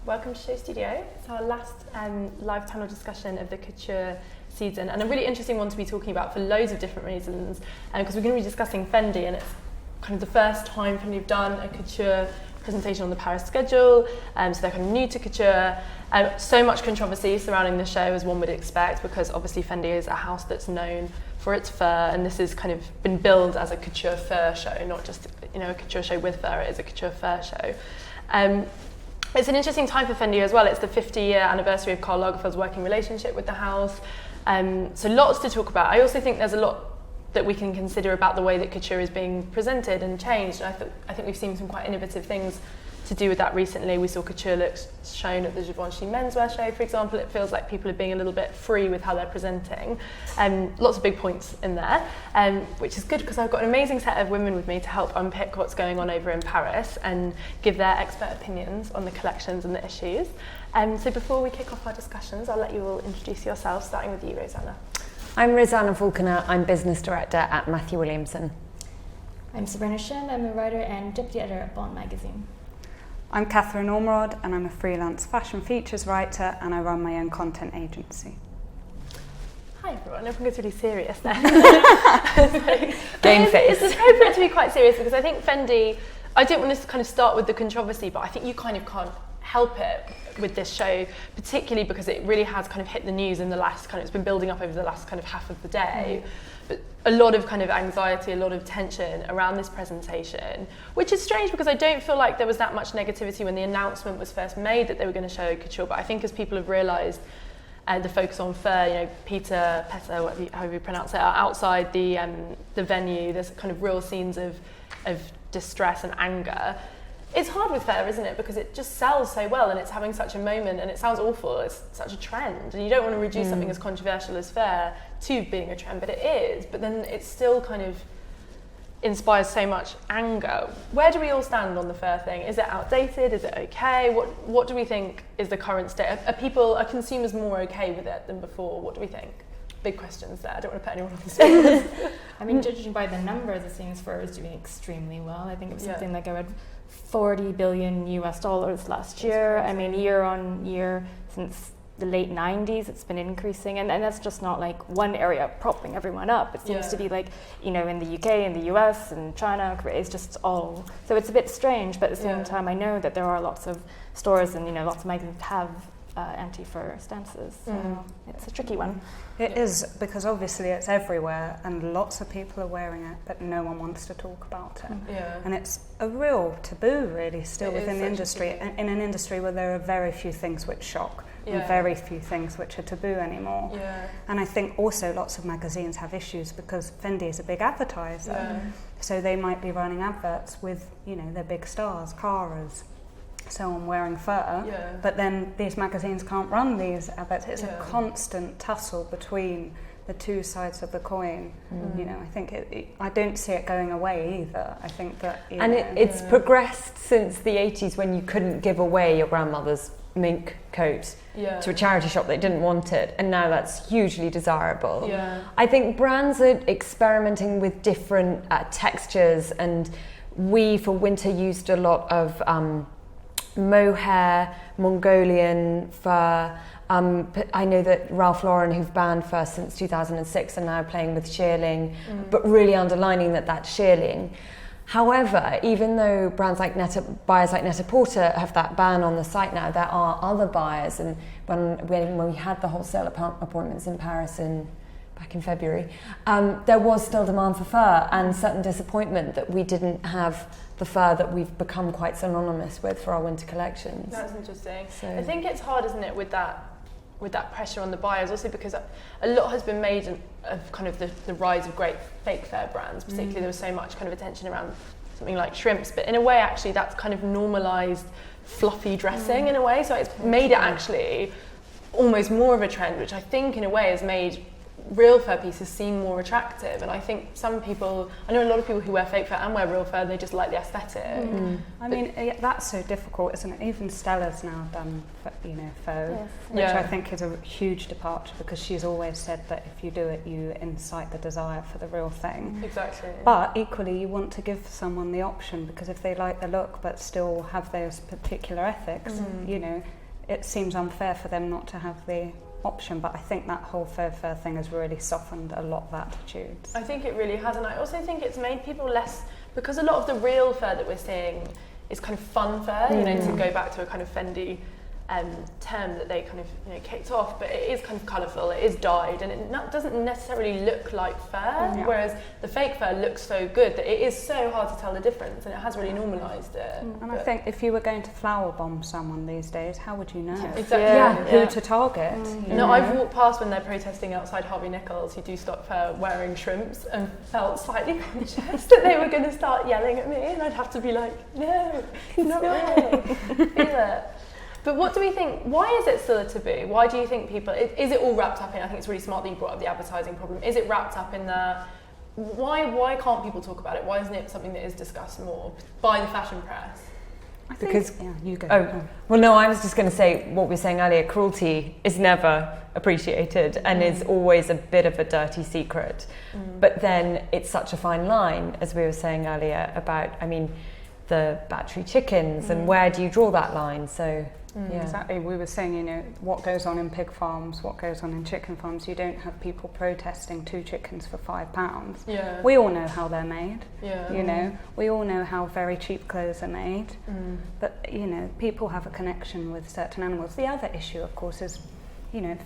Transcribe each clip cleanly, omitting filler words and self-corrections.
welcome to Show Studio. It's our last live panel discussion of the couture season, and a really interesting one to be talking about for loads of different reasons, because we're going to be discussing Fendi, and it's kind of the first time Fendi have done a couture presentation on the Paris schedule, so they're kind of new to couture. So much controversy surrounding the show, as one would expect, because obviously Fendi is a house that's known for its fur, and this has kind of been billed as a couture fur show, not just a couture show with fur. It is a couture fur show. It's an interesting time for Fendi as well. It's the 50-year anniversary of Karl Lagerfeld's working relationship with the house, so lots to talk about. I also think there's a lot that we can consider about the way that couture is being presented and changed. And I think we've seen some quite innovative things to do with that recently. We saw couture looks shown at the Givenchy menswear show, for example. It feels like people are being a little bit free with how they're presenting. Lots of big points in there, which is good because I've got an amazing set of women with me to help unpick what's going on over in Paris and give their expert opinions on the collections and the issues. So before we kick off our discussions, I'll let you all introduce yourselves, starting with you, Rosanna. I'm Rosanna Falconer. I'm Business Director at Matthew Williamson. I'm Sabrina Shim. I'm a writer and deputy editor at Bond magazine. I'm Katherine Ormerod, and I'm a freelance fashion features writer, and I run my own content agency. Hi everyone, everyone gets really serious then. Game face. It's appropriate to be quite serious because I think Fendi, I don't want to kind of start with the controversy, but I think you kind of can't help it with this show, particularly because it really has kind of hit the news in the last it's been building up over the last kind of half of the day. But a lot of kind of anxiety, a lot of tension around this presentation, which is strange because I don't feel like there was that much negativity when the announcement was first made that they were going to show couture. But I think as people have realised the focus on fur, Peter, however you pronounce it, are outside the venue. There's kind of real scenes of distress and anger. It's hard with fur, isn't it? Because it just sells so well and it's having such a moment and it sounds awful. It's such a trend and you don't want to reduce something as controversial as fur to being a trend, but it is. But then it still kind of inspires so much anger. Where do we all stand on the fur thing? Is it outdated? Is it okay? What do we think is the current state? Are consumers more okay with it than before? What do we think? Big questions there. I don't want to put anyone on the spot. I mean, judging by the numbers, it seems fur is doing extremely well. I think it was something like around $40 billion US last year. I mean, year on year since the late 90s, it's been increasing, and that's just not like one area propping everyone up. It seems to be like, in the UK, in the US, and China, it's just all. So it's a bit strange, but at the same time, I know that there are lots of stores and lots of magazines have anti-fur stances. So it's a tricky one. It is, because obviously it's everywhere and lots of people are wearing it, but no one wants to talk about it. Yeah. And it's a real taboo, really, still within the industry, in an industry where there are very few things which shock and very few things which are taboo anymore. Yeah. And I think also lots of magazines have issues because Fendi is a big advertiser. Yeah. So they might be running adverts with, their big stars, Caras, so on, wearing fur, but then these magazines can't run these adverts. It's a constant tussle between the two sides of the coin. I think I don't see it going away either. I think that it's progressed since the 80s when you couldn't give away your grandmother's mink coat to a charity shop that didn't want it, and now that's hugely desirable. I think brands are experimenting with different textures, and we for winter used a lot of mohair, Mongolian fur. I know that Ralph Lauren, who've banned fur since 2006, are now playing with shearling, but really underlining that shearling. However, even though buyers like Net-a-Porter have that ban on the site now, there are other buyers. And when we had the wholesale appointments in Paris back in February, there was still demand for fur and certain disappointment that we didn't have the fur that we've become quite synonymous with for our winter collections. That's interesting. So I think it's hard, isn't it, with that pressure on the buyers, also because a lot has been made of kind of the rise of great fake fur brands. Particularly there was so much kind of attention around something like shrimps, but in a way actually that's kind of normalised fluffy dressing in a way, so it's made it actually almost more of a trend, which I think in a way has made real fur pieces seem more attractive, and I think I know a lot of people who wear fake fur and wear real fur, and they just like the aesthetic. I mean, that's so difficult, isn't it? Even Stella's now done, faux, which I think is a huge departure, because she's always said that if you do it, you incite the desire for the real thing. Exactly. But equally, you want to give someone the option, because if they like the look but still have those particular ethics, it seems unfair for them not to have the option. But I think that whole faux fur thing has really softened a lot of attitudes. I think it really has, and I also think it's made people less, because a lot of the real fur that we're seeing is kind of fun fur, to go back to a kind of Fendi term that they kind of kicked off, but it is kind of colourful, it is dyed, and it doesn't necessarily look like fur, whereas the fake fur looks so good that it is so hard to tell the difference, and it has really normalised it. And I think if you were going to flower bomb someone these days, how would you know? Exactly. Who to target? No, I've walked past when they're protesting outside Harvey Nichols, who do stop fur, wearing shrimps, and felt slightly conscious that they were going to start yelling at me, and I'd have to be like, no, it's not real. Feel it. But what do we think, why is it still a taboo? Why do you think people, is it all wrapped up in, I think it's really smart that you brought up the advertising problem, is it wrapped up in the, why can't people talk about it? Why isn't it something that is discussed more by the fashion press? You go. Well, no, I was just going to say what we were saying earlier, cruelty is never appreciated and is always a bit of a dirty secret. But then it's such a fine line, as we were saying earlier, about, the battery chickens and where do you draw that line? So exactly, we were saying, what goes on in pig farms, what goes on in chicken farms. You don't have people protesting 2 chickens for £5. We all know how they're made. We all know how very cheap clothes are made. But people have a connection with certain animals. The other issue, of course, is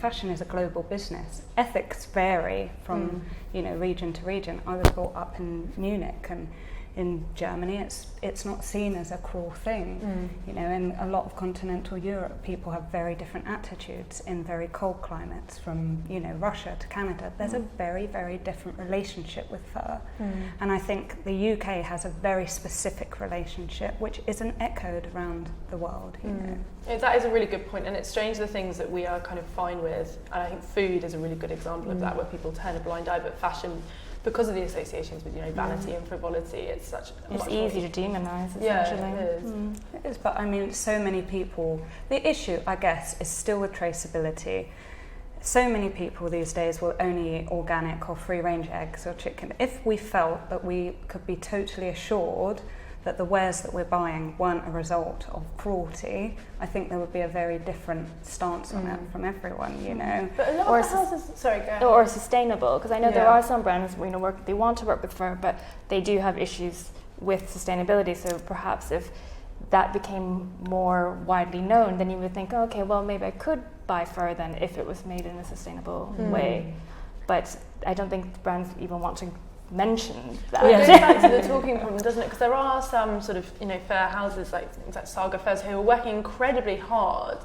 fashion is a global business. Ethics vary from region to region. I was brought up in Munich, and in Germany, it's not seen as a cruel thing. In a lot of continental Europe, people have very different attitudes in very cold climates, from Russia to Canada. There's a very, very different relationship with fur, and I think the UK has a very specific relationship, which isn't echoed around the world. That is a really good point, and it's strange the things that we are kind of fine with, and I think food is a really good example of that, where people turn a blind eye, but fashion, because of the associations with vanity and frivolity, it's easy to demonise, essentially. It is, but so many people, the issue, I guess, is still with traceability. So many people these days will only eat organic or free-range eggs or chicken. If we felt that we could be totally assured that the wares that we're buying weren't a result of cruelty, I think there would be a very different stance on it from everyone, But a lot of houses, or sustainable, because I know there are some brands they want to work with fur, but they do have issues with sustainability. So perhaps if that became more widely known, then you would think, okay, well, maybe I could buy fur then if it was made in a sustainable way. But I don't think brands even want to mention that. It goes back to the talking problem, doesn't it? Because there are some sort of fur houses like things like Saga Furs who are working incredibly hard.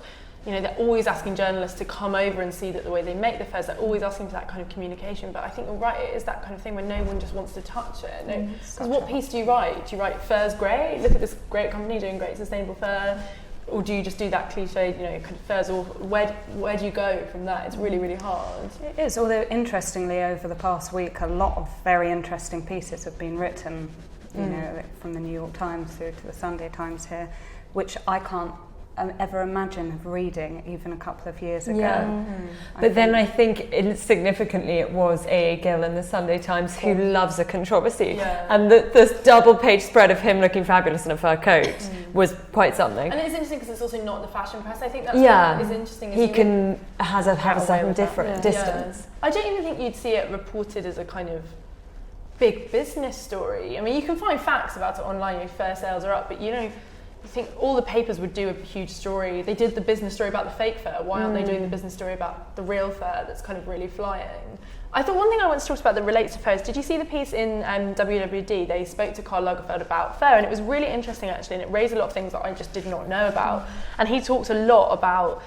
They're always asking journalists to come over and see that the way they make the furs. They're always asking for that kind of communication. But I think you're right, it is that kind of thing where no one just wants to touch it. Because what piece do you write? Do you write fur's great? Look at this great company doing great sustainable fur. Or do you just do that cliched, kind of furs? Or where do you go from that? It's really, really hard. It is, although interestingly, over the past week, a lot of very interesting pieces have been written, from the New York Times through to the Sunday Times here, which I can't ever imagine of reading even a couple of years ago. But then I think significantly it was A.A. Gill in the Sunday Times, who loves a controversy, and this double page spread of him looking fabulous in a fur coat was quite something. And it's interesting because it's also not the fashion press. I think that's what is interesting. He has a certain different distance. I don't even think you'd see it reported as a kind of big business story. You can find facts about it online. Fur sales are up, but I think all the papers would do a huge story. They did the business story about the fake fur. Why aren't they doing the business story about the real fur that's kind of really flying? I thought one thing I wanted to talk about that relates to furs, did you see the piece in WWD? They spoke to Karl Lagerfeld about fur, and it was really interesting actually, and it raised a lot of things that I just did not know about. And he talked a lot about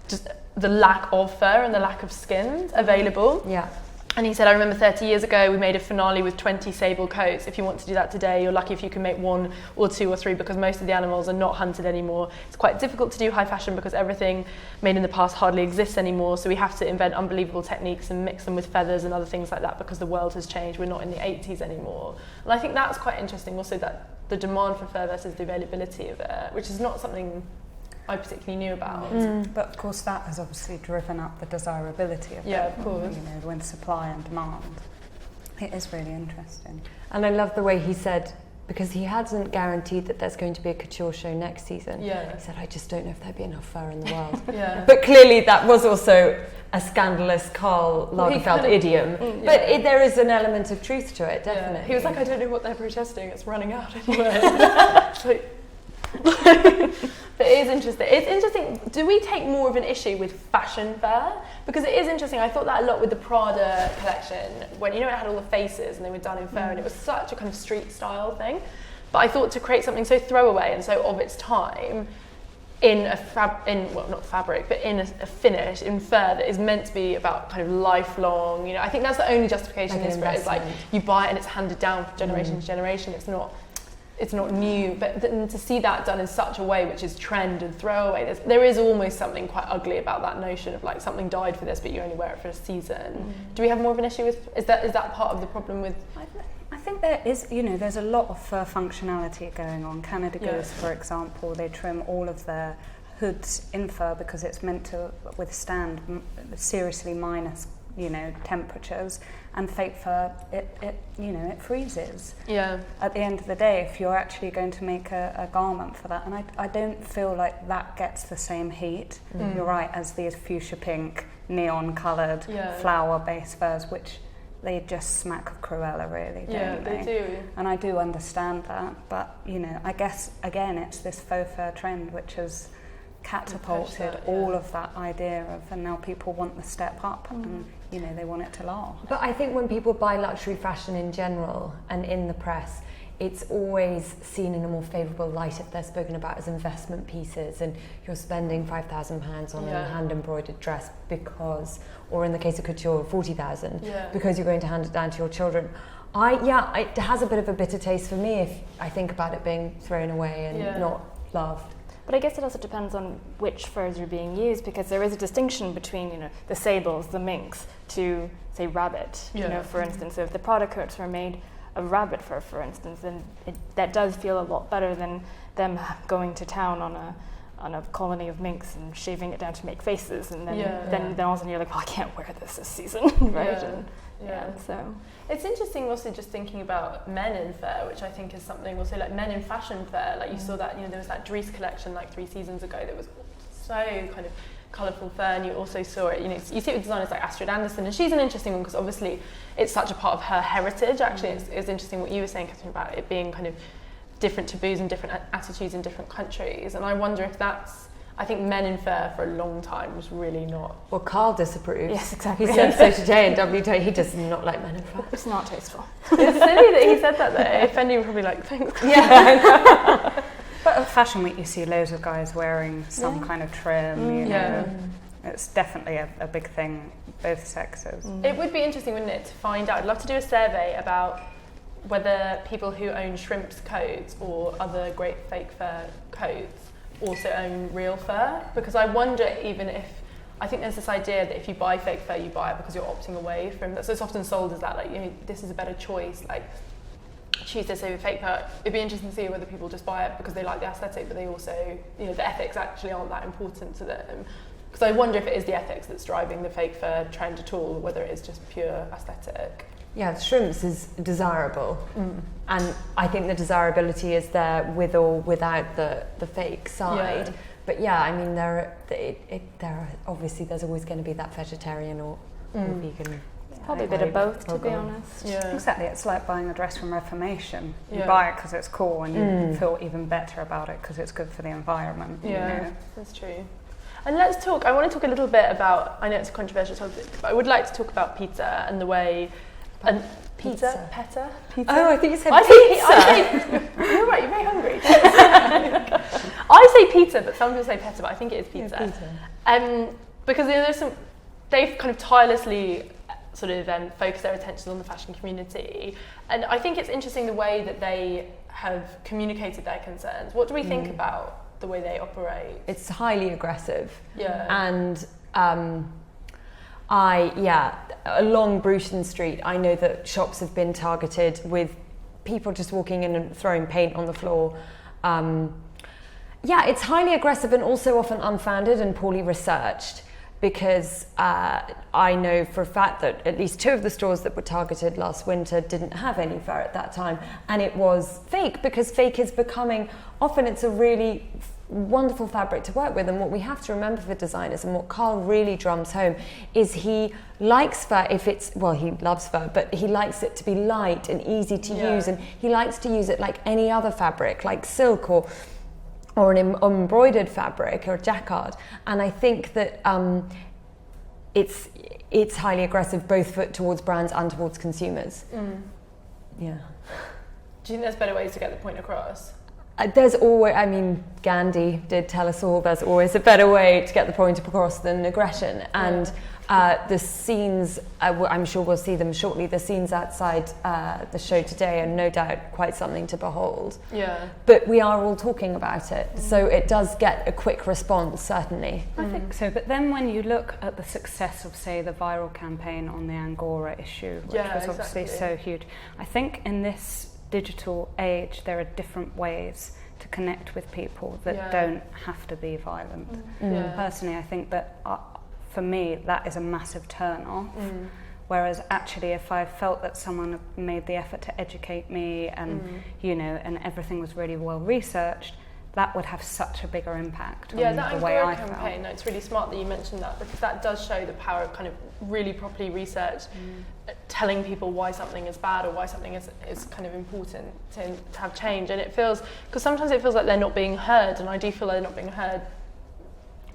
just the lack of fur and the lack of skins available. And he said, I remember 30 years ago, we made a finale with 20 sable coats. If you want to do that today, you're lucky if you can make 1 or 2 or 3 because most of the animals are not hunted anymore. It's quite difficult to do high fashion because everything made in the past hardly exists anymore. So we have to invent unbelievable techniques and mix them with feathers and other things like that because the world has changed. We're not in the 80s anymore. And I think that's quite interesting also, that the demand for fur versus the availability of it, which is not something I particularly knew about. But of course that has obviously driven up the desirability of it. Yeah, of course. You know, with supply and demand. It is really interesting. And I love the way he said, because he hasn't guaranteed that there's going to be a couture show next season. Yeah. He said, I just don't know if there'd be enough fur in the world. Yeah. But clearly that was also a scandalous Karl Lagerfeld idiom. But there is an element of truth to it, definitely. Yeah. He was like, I don't know what they're protesting, it's running out anyway. It's like, but it is interesting. It's interesting. Do we take more of an issue with fashion fur? Because it is interesting. I thought that a lot with the Prada collection, when it had all the faces and they were done in fur, and it was such a kind of street style thing. But I thought to create something so throwaway and so of its time, in a not fabric, but in a finish in fur that is meant to be about kind of lifelong. I think that's the only justification is for it. It's like you buy it and it's handed down from generation to generation. It's not new, but to see that done in such a way which is trend and throwaway, there is almost something quite ugly about that notion of like something died for this, but you only wear it for a season. Do we have more of an issue with? Is that part of the problem with? I think there is. There's a lot of fur functionality going on. Canada Goose, for example, they trim all of their hoods in fur because it's meant to withstand seriously minus temperatures, and fake fur it freezes. Yeah. At the end of the day, if you're actually going to make a garment for that, and I don't feel like that gets the same heat. You're right, as these fuchsia pink, neon coloured flower-based furs, which they just smack of Cruella, really, don't they? Yeah, they do. And I do understand that, but I guess again it's this faux fur trend which has catapulted all of that idea of, and now people want the step up and they want it to last. But I think when people buy luxury fashion in general and in the press, it's always seen in a more favourable light if they're spoken about as investment pieces and you're spending £5,000 on a hand embroidered dress because, or in the case of couture, 40,000 because you're going to hand it down to your children. It has a bit of a bitter taste for me if I think about it being thrown away and not loved. But I guess it also depends on which furs are being used, because there is a distinction between, the sables, the minks, to say rabbit. For instance, so if the Prada coats were made of rabbit fur, for instance, then that does feel a lot better than them going to town on a colony of minks and shaving it down to make faces, and then all of a sudden you're like, I can't wear this season, right? So it's interesting also just thinking about men in fur, which I think is something also like men in fashion fur. Like you saw that, there was that Dries collection like 3 seasons ago that was so kind of colourful fur, and you also saw it, you see it with designers like Astrid Anderson, and she's an interesting one because obviously it's such a part of her heritage. Actually, it's interesting what you were saying, Katherine, about it being kind of different taboos and different attitudes in different countries, and I wonder if I think men in fur for a long time was really not. Well, Karl disapproves. Yes, exactly. He said so today in WT. He does not like men in fur. It's not tasteful. It's silly that he said that though. Fendi would probably like, thanks. Yeah. But at Fashion Week, you see loads of guys wearing some kind of trim. It's definitely a big thing, both sexes. It would be interesting, wouldn't it, to find out. I'd love to do a survey about whether people who own shrimps coats or other great fake fur coats also own real fur, because I wonder I think there's this idea that if you buy fake fur, you buy it because you're opting away from that. So it's often sold as that, like, this is a better choice, like, choose this over fake fur. It'd be interesting to see whether people just buy it because they like the aesthetic, but they also, the ethics actually aren't that important to them. Because I wonder if it is the ethics that's driving the fake fur trend at all, or whether it is just pure aesthetic. Yeah, shrimps is desirable, and I think the desirability is there with or without the fake side. Yeah. But I mean, there are obviously there's always going to be that vegetarian or vegan. It's probably a bit of both, to be honest. Yeah. Exactly, it's like buying a dress from Reformation. You buy it because it's cool, and you feel even better about it because it's good for the environment. Yeah, that's true. And I want to talk a little bit about, I know it's a controversial topic, but I would like to talk about pizza and the way. And pizza? Oh, I think you said pizza. You're right, you're very hungry. I say pizza, but some people say peta, but I think it is pizza. Yeah, pizza. Because they've kind of tirelessly sort of focus their attention on the fashion community. And I think it's interesting the way that they have communicated their concerns. What do we think about the way they operate? It's highly aggressive. Yeah. And along Bruton Street, I know that shops have been targeted with people just walking in and throwing paint on the floor. It's highly aggressive and also often unfounded and poorly researched, because I know for a fact that at least 2 of the stores that were targeted last winter didn't have any fur at that time, and it was fake, because fake is becoming, often it's a really wonderful fabric to work with. And what we have to remember for designers, and what Carl really drums home, is he likes fur if it's, well, he loves fur, but he likes it to be light and easy to use, and he likes to use it like any other fabric, like silk or an embroidered fabric or jacquard. And I think that it's highly aggressive both towards brands and towards consumers. Yeah. Do you think there's better ways to get the point across? There's always, Gandhi did tell us all, there's always a better way to get the point across than aggression. And the scenes, I'm sure we'll see them shortly, the scenes outside the show today are no doubt quite something to behold. Yeah. But we are all talking about it, so it does get a quick response, certainly. I think so, but then when you look at the success of, say, the viral campaign on the Angora issue, which was obviously so huge, I think in this digital age there are different ways to connect with people that don't have to be violent. Personally, I think that for me that is a massive turn off, whereas actually if I felt that someone made the effort to educate me and and everything was really well researched, that would have such a bigger impact on the way I felt. Campaign, it's really smart that you mentioned that, because that does show the power of kind of really properly researched, telling people why something is bad or why something is kind of important to have change. And it feels, because sometimes it feels like they're not being heard, and I do feel they're not being heard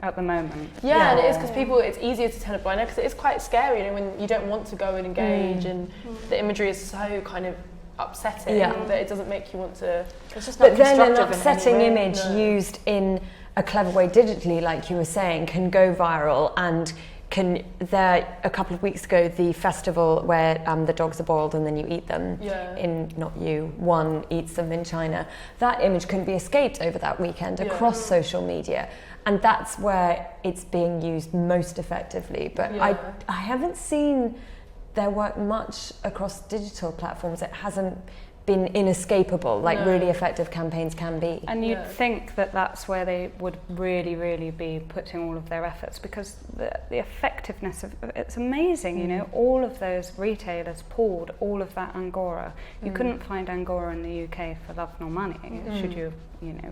at the moment. Yeah, and it is, because people, it's easier to turn a blind eye, because it is quite scary, when you don't want to go and engage, and the imagery is so kind of upsetting that it doesn't make you want to. It's just not. But then an upsetting image used in a clever way digitally, like you were saying, can go viral. And a couple of weeks ago, the festival where the dogs are boiled and then you eat them, one eats them in China, that image couldn't be escaped over that weekend across social media, and that's where it's being used most effectively. But I haven't seen their work much across digital platforms. It hasn't been inescapable like really effective campaigns can be. And you'd think that that's where they would really, really be putting all of their efforts, because the effectiveness of it's amazing. All of those retailers pulled all of that Angora. You couldn't find Angora in the UK for love nor money, should you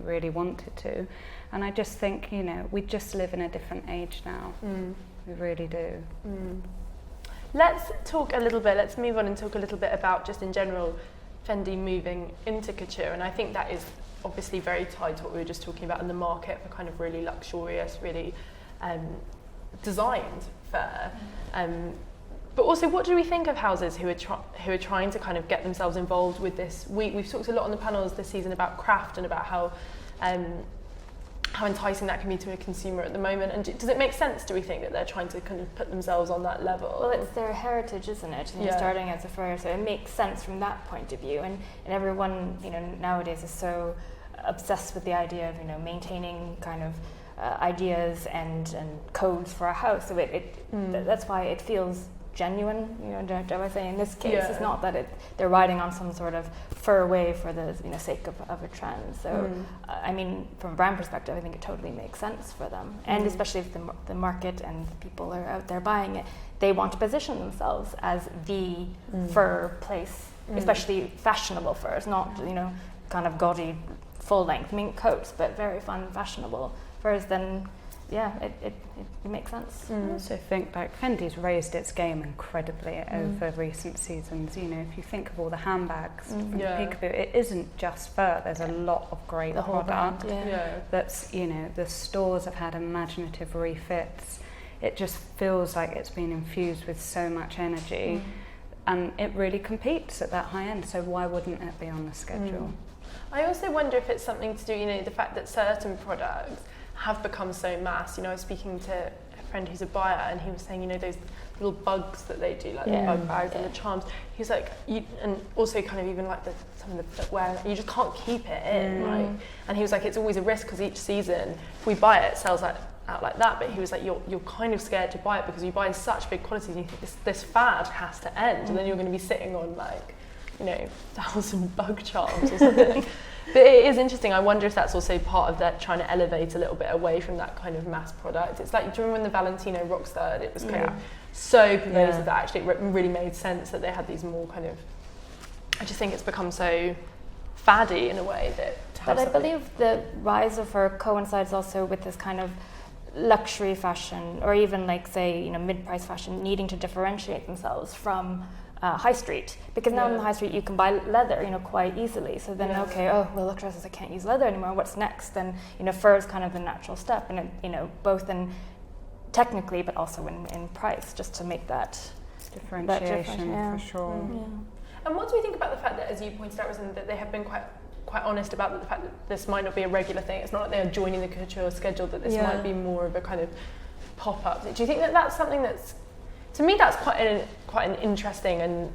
really wanted to. And I just think we just live in a different age now. We really do. Let's move on and talk a little bit about, just in general, Fendi moving into couture. And I think that is obviously very tied to what we were just talking about in the market for kind of really luxurious, really designed fur. But also, what do we think of houses who are trying to kind of get themselves involved with this? We've talked a lot on the panels this season about craft and about how enticing that can be to a consumer at the moment. And does it make sense, do we think, that they're trying to kind of put themselves on that level? Well, it's their heritage, isn't it? And you're starting as a furrier, so it makes sense from that point of view. And everyone, nowadays is so obsessed with the idea of, maintaining kind of ideas and codes for a house. So that's why it feels genuine, dare I say, in this case. It's not that they're riding on some sort of fur wave for the sake of a trend. So from a brand perspective, I think it totally makes sense for them. And especially if the market and people are out there buying it, they want to position themselves as the fur place, especially fashionable furs, not kind of gaudy full length mink coats, but very fun fashionable furs. Then it makes sense. I also think Fendi's raised its game incredibly over recent seasons. If you think of all the handbags from Peekaboo, it isn't just fur. There's a lot of great product. That's the stores have had imaginative refits. It just feels like it's been infused with so much energy, and it really competes at that high end. So why wouldn't it be on the schedule? I also wonder if it's something to do, the fact that certain products have become so mass. I was speaking to friend who's a buyer, and he was saying, you know, those little bugs that they do, like the bug bags and the charms. He's like, and also kind of even like some of the footwear, you just can't keep it in, right? And he was like, it's always a risk because each season, if we buy it, it sells out like that. But he was like, you're kind of scared to buy it because you buy in such big quantities and you think this fad has to end, and then you're going to be sitting on like, you know, 1,000 bug charms or something. But it is interesting. I wonder if that's also part of that trying to elevate a little bit away from that kind of mass product. It's like, do you remember when the Valentino Rockstar, it was kind of so pervasive that actually it really made sense that they had these more kind of, I just think it's become so faddy in a way that. But I believe the rise of her coincides also with this kind of luxury fashion, or even like, say, you know, mid-price fashion needing to differentiate themselves from high street, because now in the high street you can buy leather, you know, quite easily. So then, look, dresses, I can't use leather anymore. What's next? Then, you know, fur is kind of the natural step, and it, you know, both in technically but also in price, just to make that differentiation for sure. And what do we think about the fact that, as you pointed out, Rosanna, that they have been quite honest about the fact that this might not be a regular thing? It's not like they are joining the couture schedule, that this might be more of a kind of pop-up. Do you think that that's something that's, to me, that's quite an interesting and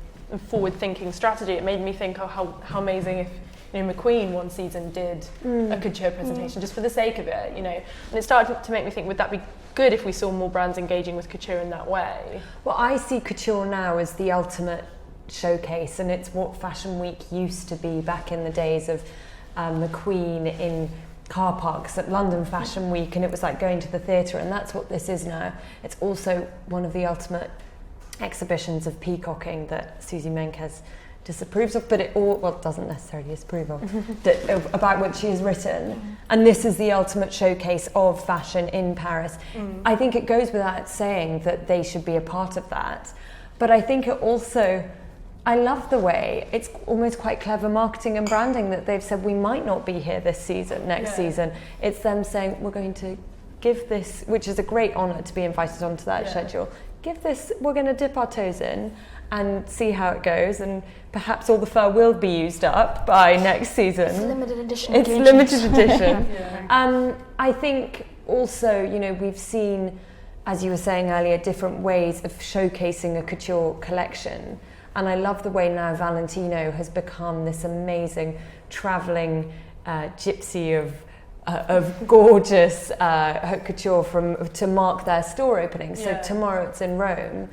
forward-thinking strategy? It made me think, how amazing if, you know, McQueen one season did a couture presentation just for the sake of it, you know. And it started to make me think, would that be good if we saw more brands engaging with couture in that way? Well, I see couture now as the ultimate showcase, and it's what Fashion Week used to be back in the days of McQueen in car parks at London Fashion Week, and it was like going to the theatre, and that's what this is now. It's also one of the ultimate exhibitions of peacocking that Susie Menkes disapproves of, but it doesn't necessarily disapprove of, about what she has written. And this is the ultimate showcase of fashion in Paris. I think it goes without saying that they should be a part of that, but I think it also, I love the way it's almost quite clever marketing and branding that they've said we might not be here this season, next season. It's them saying we're going to give this, which is a great honour to be invited onto that schedule. Give this, we're going to dip our toes in and see how it goes, and perhaps all the fur will be used up by next season. It's limited edition. It's limited edition. I think also, you know, we've seen, as you were saying earlier, different ways of showcasing a couture collection. And I love the way now Valentino has become this amazing travelling gypsy of gorgeous haute couture to mark their store opening. So tomorrow it's in Rome.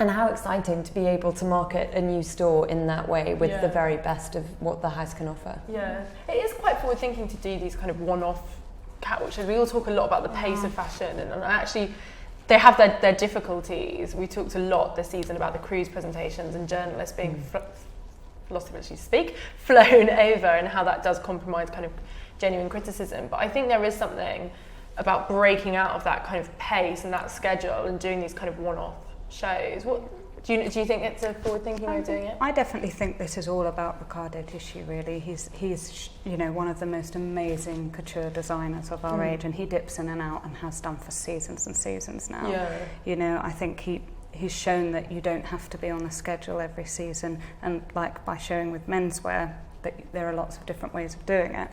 And how exciting to be able to market a new store in that way with the very best of what the house can offer. Yeah, it is quite forward thinking to do these kind of one-off catwalks. We all talk a lot about the pace of fashion, and actually they have their difficulties. We talked a lot this season about the cruise presentations and journalists being flown over, and how that does compromise kind of genuine criticism. But I think there is something about breaking out of that kind of pace and that schedule and doing these kind of one-off shows. What do you think it's a forward-thinking way of doing it? I definitely think this is all about Riccardo Tisci, really. He's you know, one of the most amazing couture designers of our age, and he dips in and out and has done for seasons and seasons now. You know, I think he's shown that you don't have to be on a schedule every season, and like by showing with menswear that there are lots of different ways of doing it.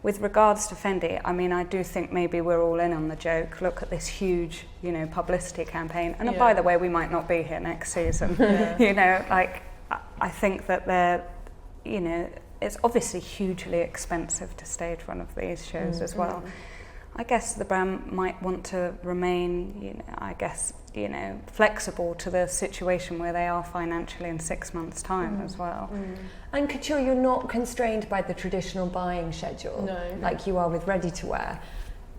With regards to Fendi, I mean, I do think maybe we're all in on the joke. Look at this huge, you know, publicity campaign. And by the way, we might not be here next season. You know, like, I think that they're, you know, it's obviously hugely expensive to stage one of these shows as well. I guess the brand might want to remain, you know, I guess, you know, flexible to the situation where they are financially in 6 months' time as well. And couture, you're not constrained by the traditional buying schedule like you are with ready-to-wear.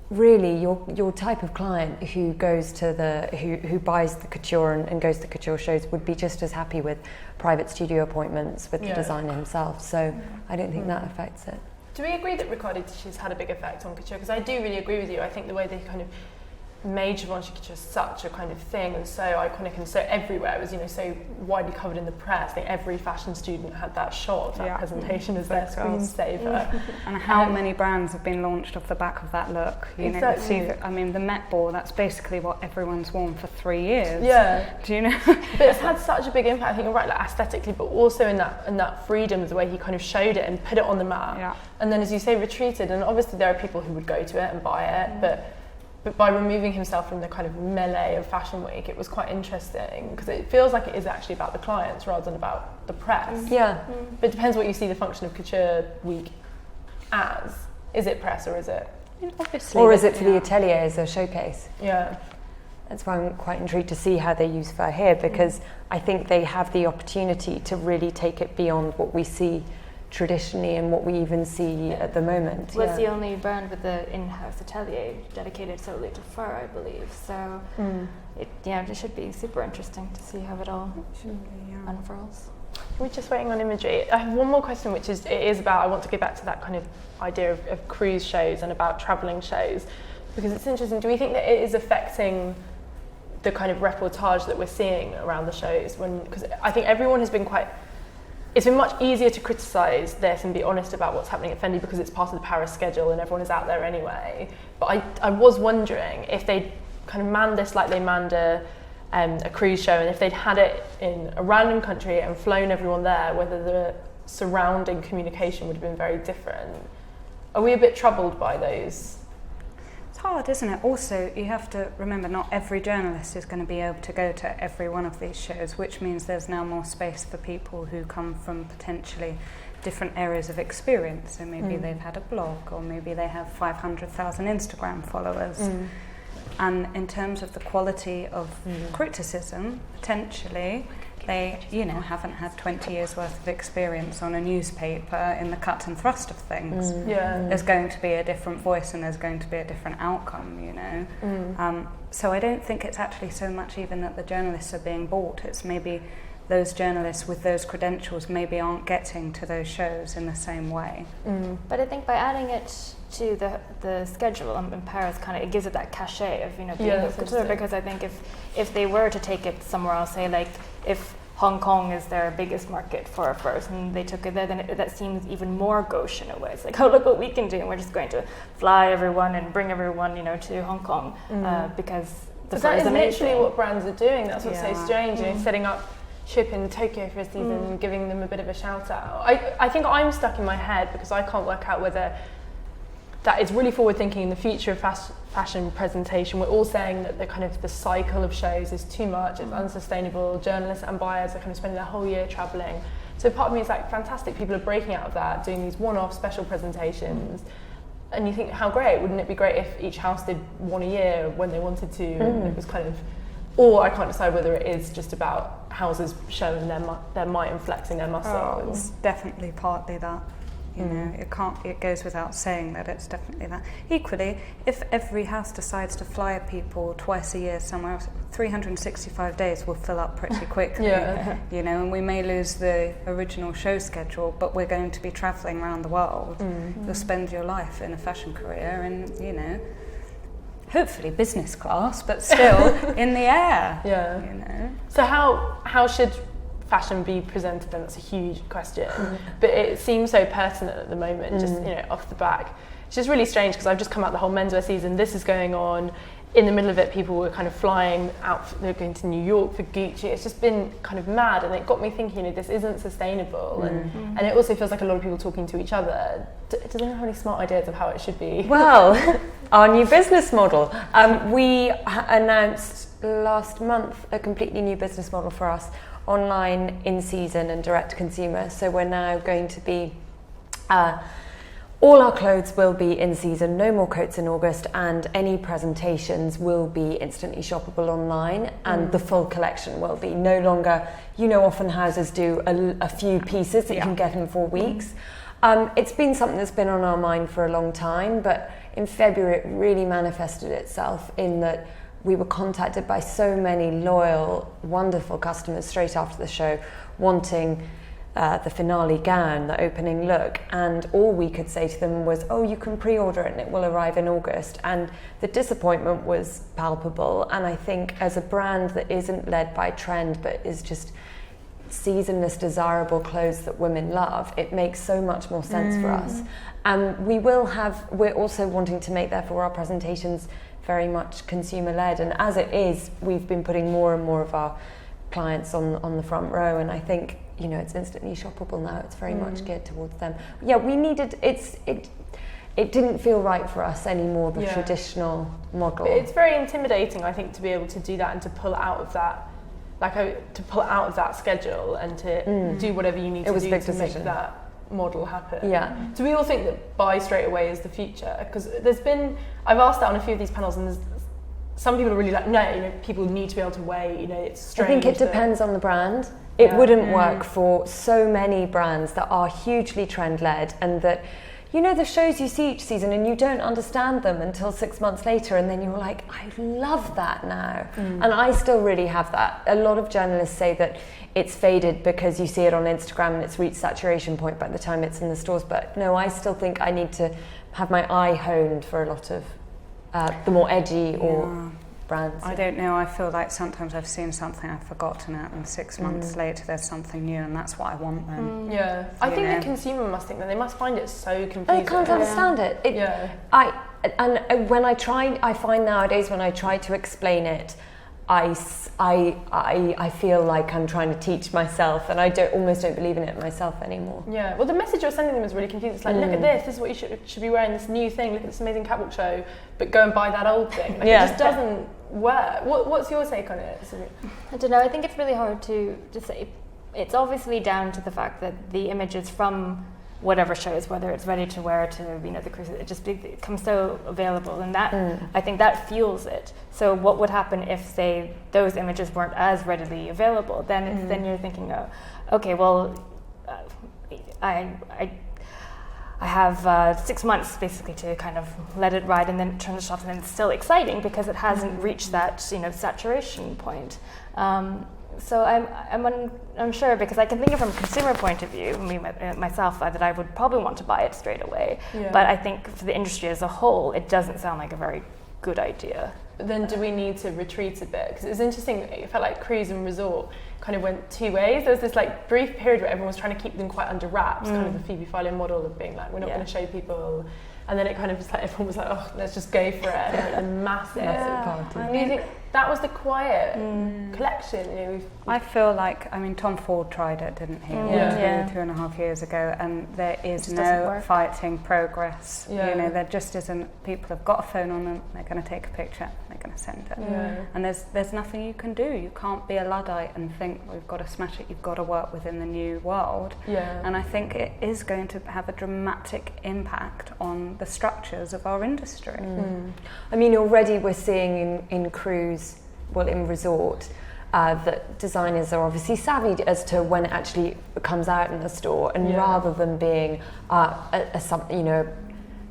Really, your type of client who goes to who buys the couture and goes to couture shows would be just as happy with private studio appointments with the designer himself. So I don't think that affects it. Do we agree that Riccardo Tisci's had a big effect on couture? Because I do really agree with you. I think the way they kind of made Givenchy couture such a kind of thing and so iconic and so everywhere, it was, you know, so widely covered in the press. I think every fashion student had that shot of that presentation as their screensaver. And how many brands have been launched off the back of that look? You know, I mean, the Met Ball, that's basically what everyone's worn for 3 years. Do you know? But it's had such a big impact, I think you're right, like aesthetically, but also in that freedom of the way he kind of showed it and put it on the map. And then, as you say, retreated. And obviously there are people who would go to it and buy it, but but by removing himself from the kind of melee of Fashion Week, it was quite interesting because it feels like it is actually about the clients rather than about the press. Yeah. But it depends what you see the function of Couture Week as. Is it press or is it? Obviously. Or is it for the atelier as a showcase? Yeah. That's why I'm quite intrigued to see how they use fur here, because I think they have the opportunity to really take it beyond what we see traditionally and what we even see at the moment. Well, it's the only brand with the in-house atelier dedicated solely to fur, I believe. So it should be super interesting to see how it all unfurls. We're just waiting on imagery. I have one more question, which is, I want to go back to that kind of idea of cruise shows and about travelling shows, because it's interesting. Do we think that it is affecting the kind of reportage that we're seeing around the shows? Because I think everyone has been it's been much easier to criticise this and be honest about what's happening at Fendi because it's part of the Paris schedule and everyone is out there anyway. But I was wondering if they'd kind of manned this like they manned a cruise show, and if they'd had it in a random country and flown everyone there, whether the surrounding communication would have been very different. Are we a bit troubled by those? It's hard, isn't it? Also, you have to remember not every journalist is going to be able to go to every one of these shows, which means there's now more space for people who come from potentially different areas of experience. So maybe they've had a blog, or maybe they have 500,000 Instagram followers. And in terms of the quality of criticism, potentially they, haven't had 20 years worth of experience on a newspaper in the cut and thrust of things. There's going to be a different voice and there's going to be a different outcome, So I don't think it's actually so much even that the journalists are being bought. It's maybe those journalists with those credentials maybe aren't getting to those shows in the same way. But I think by adding it to the schedule in Paris, it gives it that cachet of being a couture, because I think if they were to take it somewhere else, say like if Hong Kong is their biggest market for furs and they took it there, then that seems even more gauche in a way. It's like, oh, look what we can do, and we're just going to fly everyone and bring everyone to Hong Kong because the fur is amazing. That is literally what brands are doing. That's what's so strange, setting up ship in Tokyo for a season and giving them a bit of a shout out. I think I'm stuck in my head because I can't work out whether that is really forward thinking in the future of fashion presentation. We're all saying that the cycle of shows is too much, it's unsustainable, journalists and buyers are kind of spending their whole year travelling. So part of me is like, fantastic, people are breaking out of that, doing these one-off special presentations. And you think, how great, wouldn't it be great if each house did one a year when they wanted to? And it was or I can't decide whether it is just about houses showing their might and flexing their muscles. It's definitely partly that. It goes without saying that it's definitely that. Equally, if every house decides to fly people twice a year somewhere else, 365 days will fill up pretty quickly. And we may lose the original show schedule, but we're going to be travelling around the world. You'll spend your life in a fashion career and, hopefully business class, but still in the air. So how should fashion be presented then? That's a huge question. But it seems so pertinent at the moment, just off the back. It's just really strange because I've just come out the whole menswear season, this is going on. In the middle of it, people were kind of flying out, they're going to New York for Gucci. It's just been kind of mad, and it got me thinking, this isn't sustainable. And it also feels like a lot of people talking to each other. Does anyone have any smart ideas of how it should be? Well, our new business model. We announced last month a completely new business model for us, online, in season and direct to consumer. So we're now going to be all our clothes will be in season, no more coats in August, and any presentations will be instantly shoppable online, and the full collection will be. No longer, often houses do a few pieces that you can get in 4 weeks. It's been something that's been on our mind for a long time, but in February it really manifested itself in that we were contacted by so many loyal, wonderful customers straight after the show wanting the finale gown, the opening look, and all we could say to them was, oh, you can pre-order it and it will arrive in August. And the disappointment was palpable, and I think as a brand that isn't led by trend but is just seasonless, desirable clothes that women love, it makes so much more sense for us. And we're also wanting to make, therefore, our presentations very much consumer-led, and as it is, we've been putting more and more of our clients on the front row, and I think it's instantly shoppable now. It's very much geared towards them. Yeah, we needed it didn't feel right for us anymore, the traditional model. But it's very intimidating, I think, to be able to do that and to pull out of that, to pull out of that schedule and to do whatever you need to do to make that model happen. Yeah. Do we all think that buy straight away is the future? Because I've asked that on a few of these panels, and some people are really like, no, people need to be able to wait, it's strange. I think it depends on the brand. It wouldn't work for so many brands that are hugely trend-led, and that, the shows you see each season and you don't understand them until 6 months later, and then you're like, I love that now. And I still really have that. A lot of journalists say that it's faded because you see it on Instagram and it's reached saturation point by the time it's in the stores. But no, I still think I need to have my eye honed for a lot of the more edgy or brands. I don't know, I feel like sometimes I've seen something, I've forgotten it, and 6 months later there's something new, and that's what I want then. I think the consumer must think that they must find it so confusing. I can't understand it. When I find nowadays when I try to explain it, I feel like I'm trying to teach myself, and I almost don't believe in it myself anymore. Yeah, well, the message you're sending them is really confusing. It's like, look at this is what you should be wearing, this new thing, look at this amazing catwalk show, but go and buy that old thing. It just doesn't work. What's your take on it, Sabrina? I don't know, I think it's really hard to say. It's obviously down to the fact that the images from whatever shows, whether it's ready to wear to the cruise, it becomes so available, and that I think that fuels it. So what would happen if, say, those images weren't as readily available? Then you're thinking, okay, well, I have 6 months basically to kind of let it ride, and then turn the shops, and then it's still exciting because it hasn't reached that saturation point. So I'm unsure, because I can think of from a consumer point of view, myself, that I would probably want to buy it straight away. Yeah. But I think for the industry as a whole, it doesn't sound like a very good idea. But then do we need to retreat a bit? Because it was interesting, it felt like cruise and resort kind of went two ways. There was this brief period where everyone was trying to keep them quite under wraps, kind of the Phoebe Philo model of being like, we're not going to show people. And then it kind of just everyone was like, oh, let's just go for it. And a massive party. And you think that was the quiet collection? I feel like, Tom Ford tried it, didn't he? 2.5 years ago, and there is no fighting progress. There just isn't. People have got a phone on them, they're going to take a picture, they're going to send it. And there's nothing you can do. You can't be a Luddite and think, we've got to smash it, you've got to work within the new world. And I think it is going to have a dramatic impact on the structures of our industry. Already we're seeing in cruise, in resort, that designers are obviously savvy as to when it actually comes out in the store, and rather than being a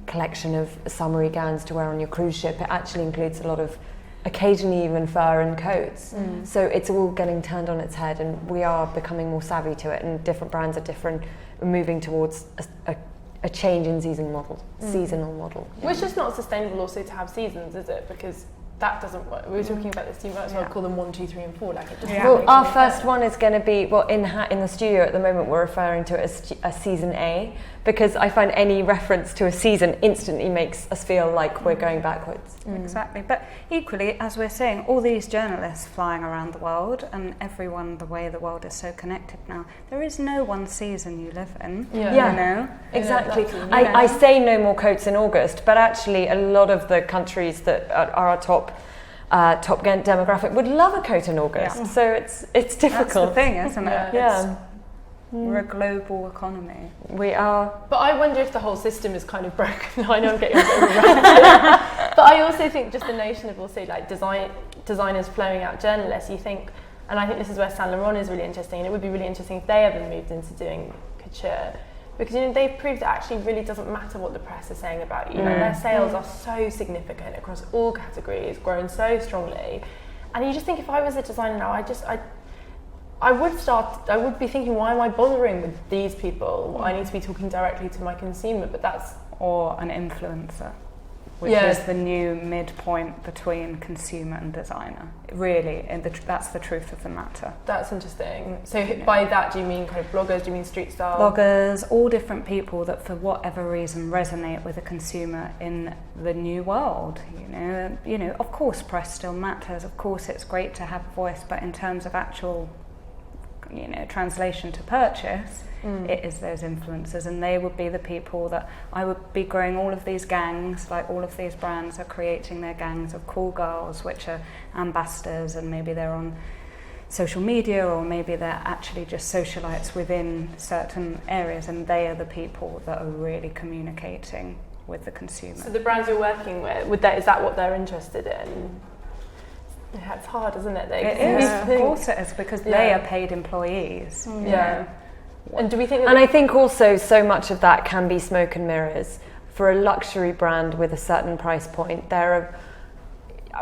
collection of summery gowns to wear on your cruise ship, it actually includes a lot of, occasionally even fur and coats. So it's all getting turned on its head, and we are becoming more savvy to it, and different brands are moving towards a change in seasonal model. Which is not sustainable also to have seasons, is it? Because that doesn't work. We were talking about this, you might as well call them 1, 2, 3 and 4. Our first one is going to be, in the studio at the moment we're referring to it as a season A, because I find any reference to a season instantly makes us feel like we're going backwards. Exactly, but equally, as we're saying, all these journalists flying around the world, and everyone, the way the world is so connected now, there is no one season you live in. Exactly. I say no more coats in August, but actually a lot of the countries that are our top demographic would love a coat in August. So it's difficult. That's the thing, isn't it? We're a global economy. We are. But I wonder if the whole system is kind of broken. I know I'm getting a bit around. But I also think just the notion of also designers flowing out journalists, you think, and I think this is where Saint Laurent is really interesting, and it would be really interesting if they ever moved into doing couture. Because they've proved it actually really doesn't matter what the press is saying about you. Their sales are so significant across all categories, grown so strongly. And you just think, if I was a designer now, I would be thinking, why am I bothering with these people? I need to be talking directly to my consumer, or an influencer, which is the new midpoint between consumer and designer. Really, that's the truth of the matter. That's interesting. So by that, do you mean kind of bloggers? Do you mean street style? Bloggers, all different people that for whatever reason resonate with a consumer in the new world. Of course press still matters. Of course it's great to have a voice, but in terms of actual translation to purchase, it is those influencers, and they would be the people that I would be growing all of these gangs, like all of these brands are creating their gangs of cool girls, which are ambassadors, and maybe they're on social media, or maybe they're actually just socialites within certain areas, and they are the people that are really communicating with the consumer. So the brands you're working with, is that what they're interested in? Yeah, it's hard, isn't it? It is, of course it is, because they are paid employees. Yeah. And do we think? And I think also so much of that can be smoke and mirrors. For a luxury brand with a certain price point,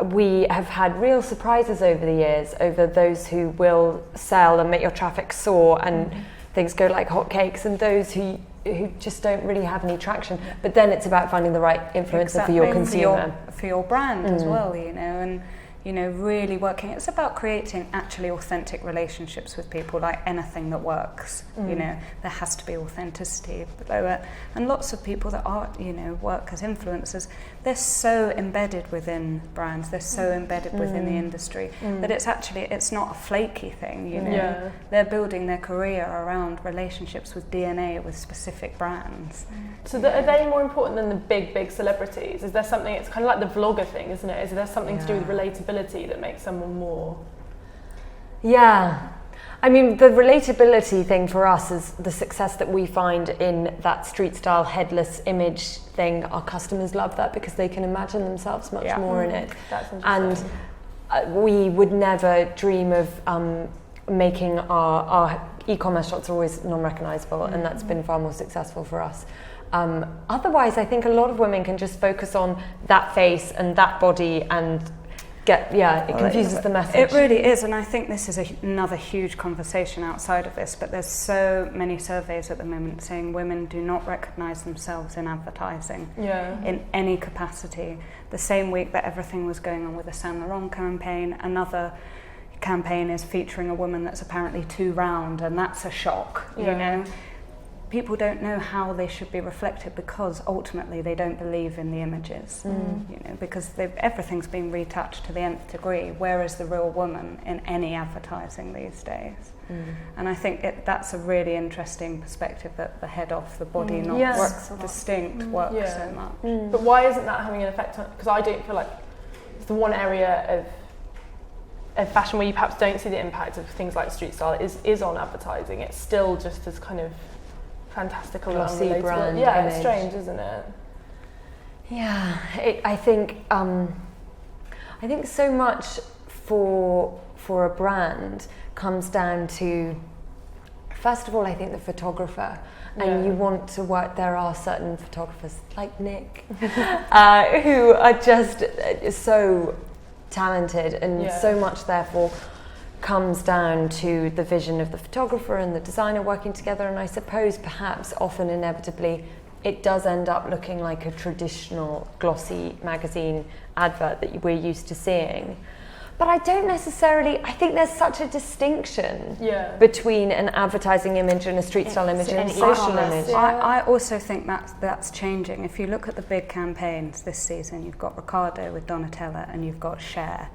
we have had real surprises over the years over those who will sell and make your traffic soar and things go like hotcakes, and those who just don't really have any traction. But then it's about finding the right influencer for your consumer, for your brand as well, and really working. It's about creating actually authentic relationships with people, like anything that works. There has to be authenticity below it. And lots of people that are, work as influencers, they're so embedded within brands, they're so embedded within the industry that it's not a flaky thing, They're building their career around relationships with DNA with specific brands. So are they more important than the big celebrities? Is there something, it's kind of like the vlogger thing, isn't it? Is there something to do with relatability that makes someone more? Yeah. I mean, the relatability thing for us is the success that we find in that street style headless image thing. Our customers love that because they can imagine themselves much more in it. That's interesting. And we would never dream of making our e-commerce shots are always non-recognisable, and that's been far more successful for us. Otherwise, I think a lot of women can just focus on that face and that body and it confuses the message. It really is, and I think this is another huge conversation outside of this, but there's so many surveys at the moment saying women do not recognise themselves in advertising in any capacity. The same week that everything was going on with the Saint Laurent campaign, another campaign is featuring a woman that's apparently too round, and that's a shock, People don't know how they should be reflected because ultimately they don't believe in the images, because everything's been retouched to the nth degree. Where is the real woman in any advertising these days? And I think that's a really interesting perspective, that the head off, the body not works distinct works so much. But why isn't that having an effect on? Because I don't feel like it's the one area of fashion where you perhaps don't see the impact of things like street style is on advertising. It's still just as kind of fantastical, glossy brand. Yeah, it's strange, isn't it? Yeah, I think so much for a brand comes down to, first of all, I think the photographer. And you want to work. There are certain photographers like Nick who are just so talented, and so much therefore comes down to the vision of the photographer and the designer working together. And I suppose perhaps often inevitably it does end up looking like a traditional glossy magazine advert that we're used to seeing. But I think there's such a distinction between an advertising image and a street style image and a social image. I also think that's changing. If you look at the big campaigns this season, you've got Riccardo with Donatella and you've got Cher.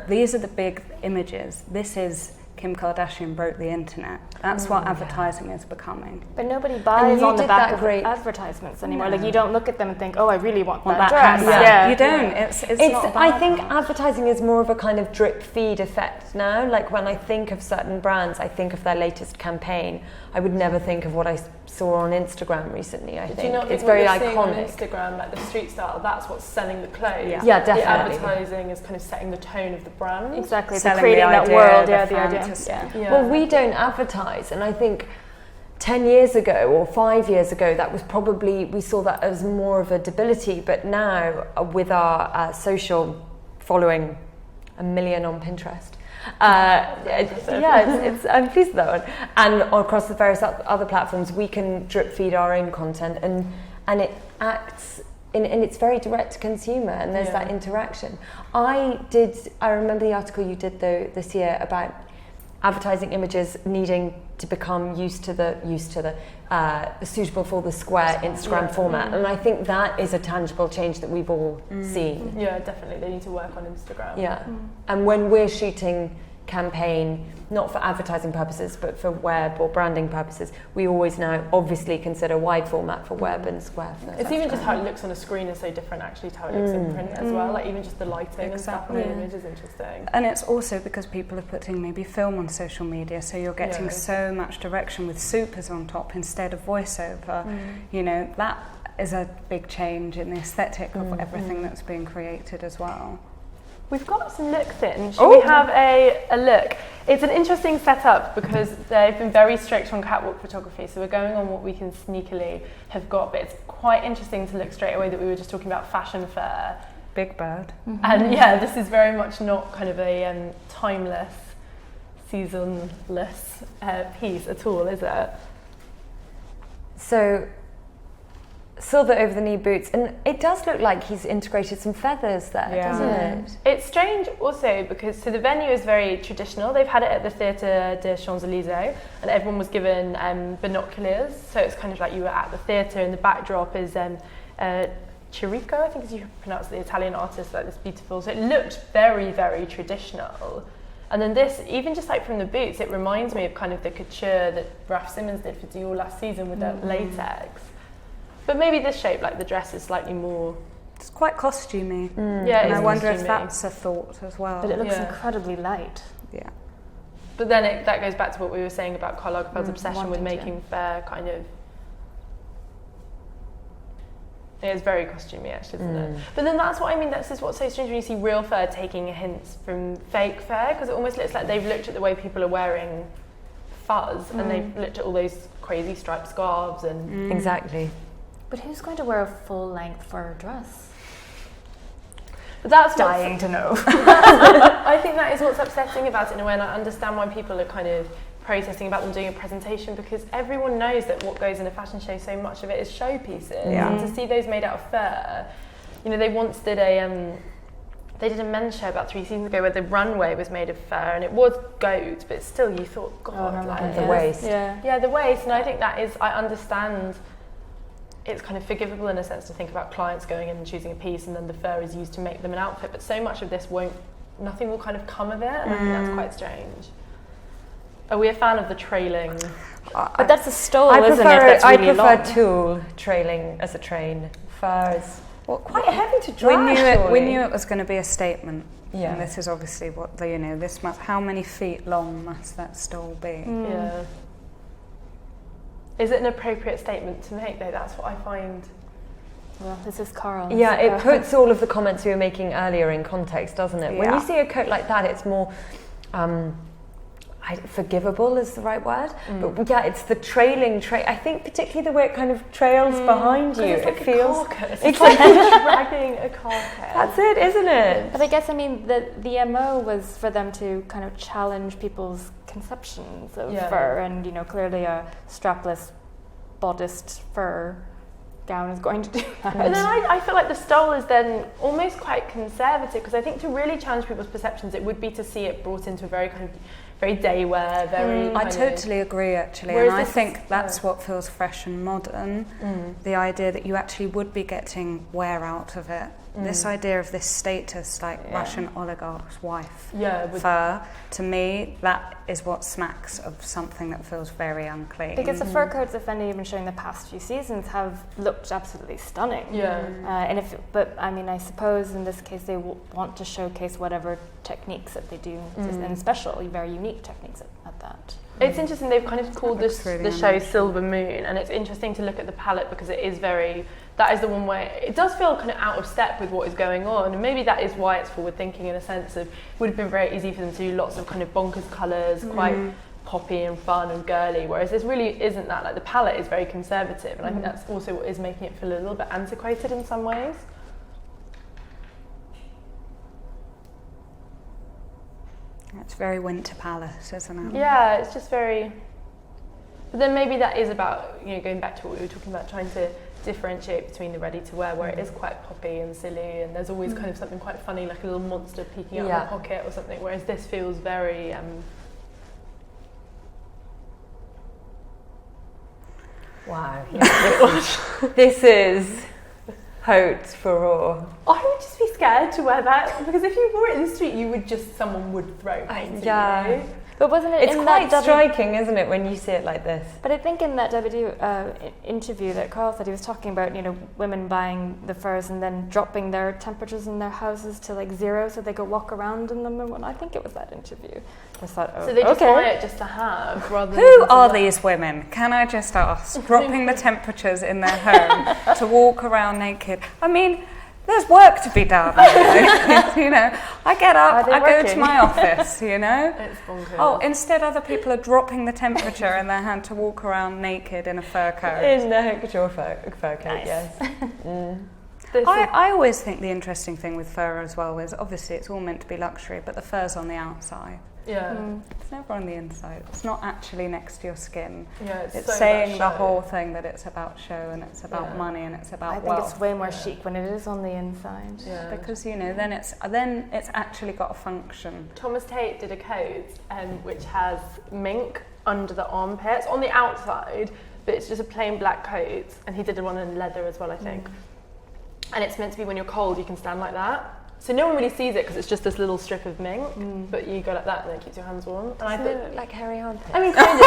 These are the big images. This is Kim Kardashian broke the internet. That's what advertising is becoming. But nobody buys on the back of advertisements anymore. Like, you don't look at them and think, oh, I really want that dress. You don't. It's not about I think advertising is more of a kind of drip feed effect now. Like, when I think of certain brands, I think of their latest campaign. I would never think of what I saw on Instagram recently. I think it's very iconic. On Instagram, like the street style, that's what's selling the clothes. Yeah, definitely. The advertising is kind of setting the tone of the brand. Exactly, creating that world, the idea. Well, we don't advertise, and I think 10 years ago or 5 years ago, that was probably, we saw that as more of a debility, but now with our social following, 1 million on Pinterest, I'm pleased with that one, and across the various other platforms, we can drip feed our own content, and it acts and it's very direct to consumer, and there's that interaction. I remember the article you did this year about advertising images needing to become used to the suitable for the square Instagram format, and I think that is a tangible change that we've all seen. Yeah, definitely. They need to work on Instagram. Yeah, and when we're shooting campaign, not for advertising purposes, but for web or branding purposes, we always now obviously consider wide format for web and square for. It's even just how it looks on a screen is so different actually to how it looks in print as well. Like even just the lighting and stuff on the image is interesting. And it's also because people are putting maybe film on social media, so you're getting so much direction with supers on top instead of voiceover. You know, that is a big change in the aesthetic of everything that's being created as well. We've got some looks in. Should we have a look? It's an interesting setup because they've been very strict on catwalk photography, so we're going on what we can sneakily have got, but it's quite interesting to look straight away that we were just talking about fashion fair. Big bird. And yeah, this is very much not kind of a timeless, seasonless piece at all, is it? So, silver over the knee boots, and it does look like he's integrated some feathers there, doesn't it? It's strange also because the venue is very traditional. They've had it at the Theatre des Champs-Élysées, and everyone was given binoculars, so it's kind of like you were at the theatre, and the backdrop is Chirico, I think is you pronounce the Italian artist, like this beautiful. So it looked very, very traditional. And then this, even just like from the boots, it reminds me of kind of the couture that Raf Simons did for Dior last season with that latex. But maybe this shape, like the dress, is slightly more... It's quite costumey. Yeah, and I wonder if that's a thought as well. But it looks incredibly light. Yeah. But then that goes back to what we were saying about Karl Lagerfeld's obsession with making fair kind of... It's very costumey, actually, isn't it? But then that's what I mean, this is what's so strange when you see real fur taking hints from fake fur, because it almost looks like they've looked at the way people are wearing fuzz, and they've looked at all those crazy striped scarves and... Exactly. But who's going to wear a full-length fur dress? But that's dying to know. I think that is what's upsetting about it in a way, and I understand why people are kind of protesting about them doing a presentation, because everyone knows that what goes in a fashion show, so much of it is showpieces. And to see those made out of fur, you know, they once did they did a men's show about 3 seasons ago where the runway was made of fur, and it was goat, but still you thought, God, like the waist. Yeah, the waist, and I think that is, I understand it's kind of forgivable in a sense to think about clients going in and choosing a piece and then the fur is used to make them an outfit, but so much of this nothing will kind of come of it, and I think that's quite strange. Are we a fan of the trailing? But that's a stole, isn't it? That's I really prefer long. tulle trailing as a train. Fur is quite heavy to dry. We knew it was going to be a statement. Yeah. And this is obviously what this must. How many feet long must that stole be? Yeah. Is it an appropriate statement to make, though? That's what I find. Well, this is Carl. Yeah, it puts all of the comments we were making earlier in context, doesn't it? Yeah. When you see a coat like that, it's more forgivable is the right word. But yeah, it's the trailing I think particularly the way it kind of trails behind you. It's like it feels carcass. It's like dragging a carcass. That's it, isn't it? But I guess, I mean, the MO was for them to kind of challenge people's conceptions of fur, and, you know, clearly a strapless bodiced fur gown is going to do that. But then I feel like the stole is then almost quite conservative, because I think to really challenge people's perceptions, it would be to see it brought into a very kind of very day wear, very... I totally agree, actually, and I think that's what feels fresh and modern, the idea that you actually would be getting wear out of it. This idea of this status, like Russian oligarch's wife, fur, to me, that is what smacks of something that feels very unclean. Because the fur coats that Fendi have been showing the past few seasons have looked absolutely stunning. But I mean, I suppose in this case they want to showcase whatever techniques that they do, and special, very unique techniques at that. It's interesting, they've kind of called the show Silver Moon, and it's interesting to look at the palette because it is that is the one where it does feel kind of out of step with what is going on, and maybe that is why it's forward thinking in a sense of, it would have been very easy for them to do lots of kind of bonkers colours, quite poppy and fun and girly, whereas this really isn't that. Like, the palette is very conservative, and I think that's also what is making it feel a little bit antiquated in some ways. It's very Winter Palace, isn't it? Yeah, it's just very... But then maybe that is about, you know, going back to what we were talking about, trying to differentiate between the ready-to-wear, where it is quite poppy and silly, and there's always kind of something quite funny, like a little monster peeking out of the pocket or something, whereas this feels very... Wow. Yeah. This is... Haute furore. I would just be scared to wear that because if you wore it in the street, someone would throw paint at you. But wasn't it? It's quite striking, isn't it, when you see it like this? But I think in that interview that Carl said, he was talking about women buying the furs and then dropping their temperatures in their houses to like 0 so they could walk around in them. And I think it was that interview. I thought, so they just buy it just to have, rather than. Who are these women? Can I just ask? Dropping the temperatures in their home to walk around naked. I mean, there's work to be done. I get up, I go to my office. It's bonkers. Oh, instead, other people are dropping the temperature in their hand to walk around naked in a fur coat. In the haute couture fur coat, nice. Yes. I always think the interesting thing with fur as well is obviously it's all meant to be luxury, but the fur's on the outside. Yeah. It's never on the inside. It's not actually next to your skin. Yeah, it's so saying the whole thing that it's about show and it's about money and it's about wealth. I think it's way more chic when it is on the inside. Yeah. Because then it's actually got a function. Thomas Tate did a coat which has mink under the armpits on the outside, but it's just a plain black coat, and he did one in leather as well, I think. And it's meant to be when you're cold, you can stand like that. So no one really sees it because it's just this little strip of mink, but you go like that and it keeps your hands warm. And I think like hairy armpits. I mean, kind of.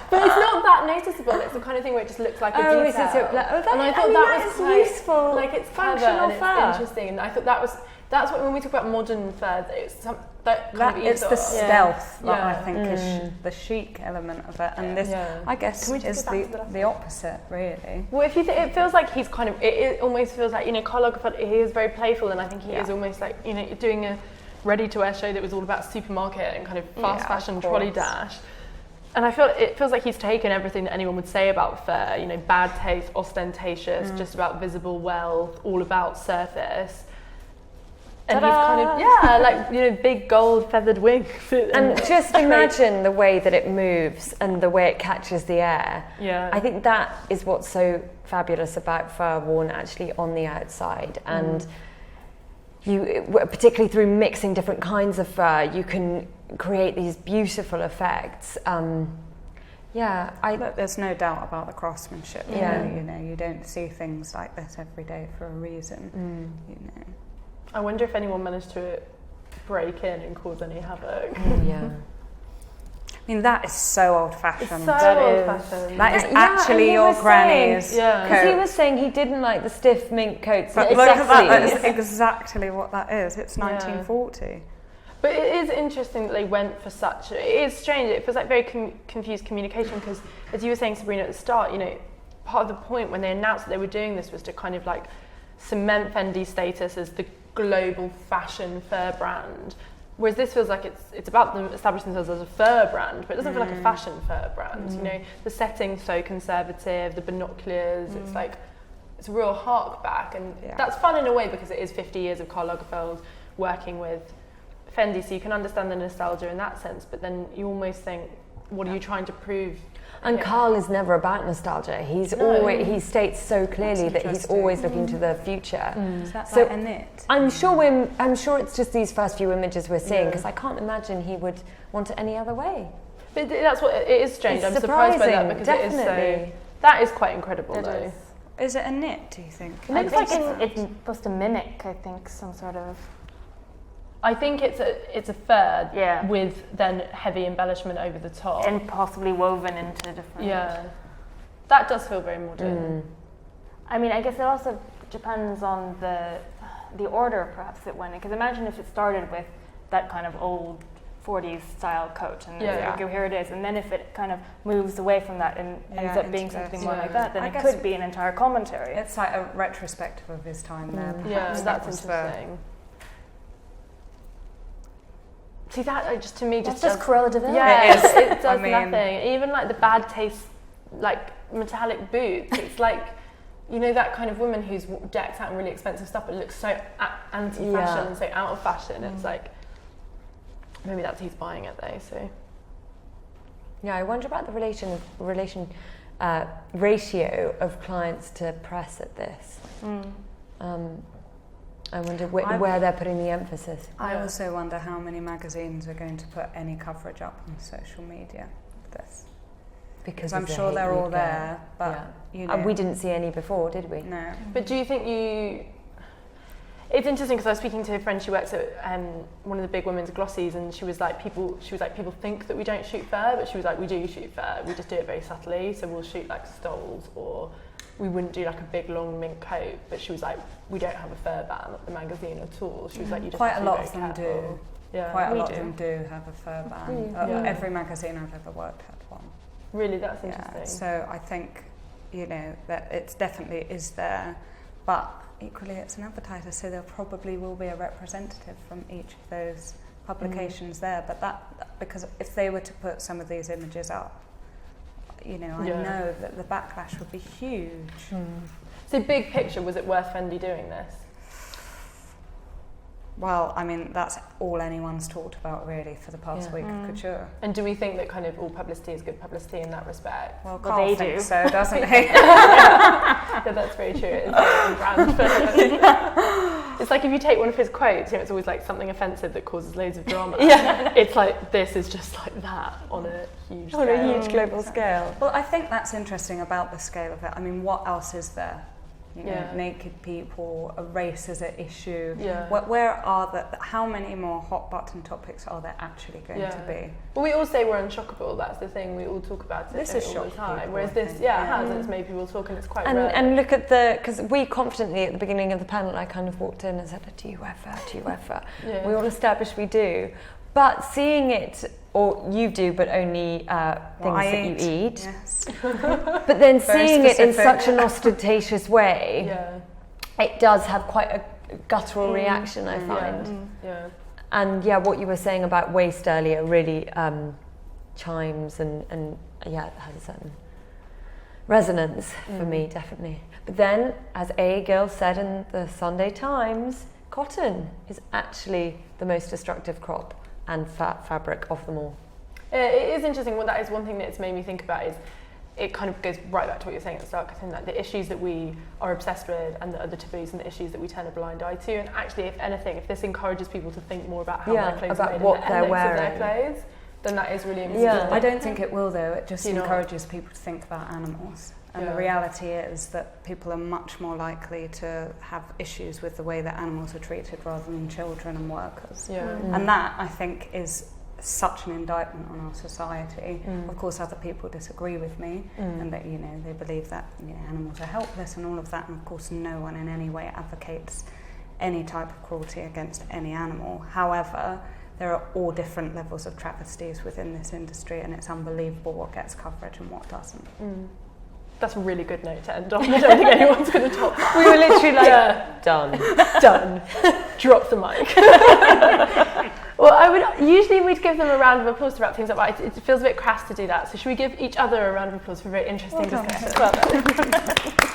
But it's not that noticeable. It's the kind of thing where it just looks like a detail. And I thought that was quite useful. Like it's functional clever fur. and it's interesting. And I thought that's what when we talk about modern fur, it's it's the stealth that I think is the chic element of it, and this I guess is the opposite, really. Well, if you it feels like he's kind of it almost feels like Karl Lagerfeld, he is very playful, and I think he is almost like doing a ready-to-wear show that was all about supermarket and kind of fast fashion trolley dash. And it feels like he's taken everything that anyone would say about fur, bad taste, ostentatious, just about visible wealth, all about surface. And Ta-da! he's kind of, big gold feathered wings. And just imagine the way that it moves and the way it catches the air. Yeah. I think that is what's so fabulous about fur worn actually on the outside. And you, particularly through mixing different kinds of fur, you can create these beautiful effects. There's no doubt about the craftsmanship. You don't see things like this every day for a reason. I wonder if anyone managed to break in and cause any havoc. I mean, that is so old-fashioned. It's so old-fashioned. That is actually your granny's coat. Because he was saying he didn't like the stiff mink coats. But look at that, that is exactly what that is. It's 1940. But it is interesting that they went for such... It is strange. It feels like very confused communication because, as you were saying, Sabrina, at the start, part of the point when they announced that they were doing this was to kind of like cement Fendi's status as the global fashion fur brand, whereas this feels like it's about them establishing themselves as a fur brand, but it doesn't feel like a fashion fur brand. The setting's so conservative, the binoculars, it's like it's a real hark back, and that's fun in a way because it is 50 years of Karl Lagerfeld working with Fendi, so you can understand the nostalgia in that sense, but then you almost think, what are you trying to prove? And Karl is never about nostalgia. He states so clearly that he's always looking to the future. Is that like a knit? I'm sure it's just these first few images we're seeing because I can't imagine he would want it any other way. But that's what it is strange. I'm surprised by that because it is so. That is quite incredible, though. Is it a knit? Do you think? I think it's supposed to mimic. I think some sort of. I think it's a fur with then heavy embellishment over the top. And possibly woven into different... Yeah. That does feel very modern. I mean, I guess it also depends on the order perhaps it went in. Because imagine if it started with that kind of old 40s style coat and here it is. And then if it kind of moves away from that and ends up being something more like that, then it could be an entire commentary. It's like a retrospective of his time there. Yeah, that's interesting. See, that just to me just does Cruella de Vil. Yeah, it does nothing. Even like the bad taste, like metallic boots. It's like, that kind of woman who's decked out in really expensive stuff but looks so anti-fashion and so out of fashion. It's like, maybe that's who's buying it though. So. Yeah, I wonder about the ratio of clients to press at this. I wonder where they're putting the emphasis. I also wonder how many magazines are going to put any coverage up on social media of this. Because I'm sure they're all there, but and we didn't see any before, did we? No. But do you think it's interesting because I was speaking to a friend. She works at one of the big women's glossies, and she was like, people think that we don't shoot fur, but she was like, we do shoot fur. We just do it very subtly. So we'll shoot like stoles, or we wouldn't do like a big long mink coat. But she was like, we don't have a fur ban at the magazine at all. She was like, you just quite have a to lot be of very them careful. do. Yeah, quite a lot of them do have a fur ban. Every magazine I've ever worked at one. Really, that's interesting. Yeah, so I think, that it's definitely is there, but equally it's an advertiser, so there probably will be a representative from each of those publications there. But that, because if they were to put some of these images up, I know that the backlash would be huge. So big picture, was it worth Fendi doing this? Well, I mean, that's all anyone's talked about really for the past week of couture. And do we think that kind of all publicity is good publicity in that respect? Well, Carl thinks so, doesn't he? Yeah, that's very true. It's very on brand for It's like if you take one of his quotes, it's always like something offensive that causes loads of drama. It's like, this is just like that on a huge scale. On a huge global scale. Well, I think that's interesting about the scale of it. I mean, what else is there? Naked people, a race as an issue. Where are how many more hot button topics are there actually going to be? Well, we all say we're unshockable. That's the thing. We all talk about it all the time. People, whereas this, it has. It's made people talk, and it's quite rare. And look at because we confidently at the beginning of the panel, I kind of walked in and said, "Do you wear fur? Do you wear fur?" We all established we do. But seeing it, or you do, but only things that you eat. Yes. But then seeing it in such an ostentatious way, it does have quite a guttural reaction, I find. And what you were saying about waste earlier really chimes and it has a certain resonance for me, definitely. But then, as A. Gill said in the Sunday Times, cotton is actually the most destructive crop and fabric of them all. It is interesting. Well, that is one thing that it's made me think about is it kind of goes right back to what you're saying at the start, Katherine, that the issues that we are obsessed with and the other taboos and the issues that we turn a blind eye to. And actually, if anything, if this encourages people to think more about how their clothes are made what and they're the ethics wearing, of their clothes, then that is really important. Yeah. I don't think it will, though. It just encourages people to think about animals. And the reality is that people are much more likely to have issues with the way that animals are treated rather than children and workers. And that, I think, is such an indictment on our society. Of course, other people disagree with me and that, they believe that animals are helpless and all of that. And of course, no one in any way advocates any type of cruelty against any animal. However, there are all different levels of travesties within this industry, and it's unbelievable what gets coverage and what doesn't. That's a really good note to end on. I don't think anyone's going to top that. We were literally like, done. Drop the mic. Well, usually we'd give them a round of applause to wrap things up, but it feels a bit crass to do that. So should we give each other a round of applause for a very interesting discussion? Well done.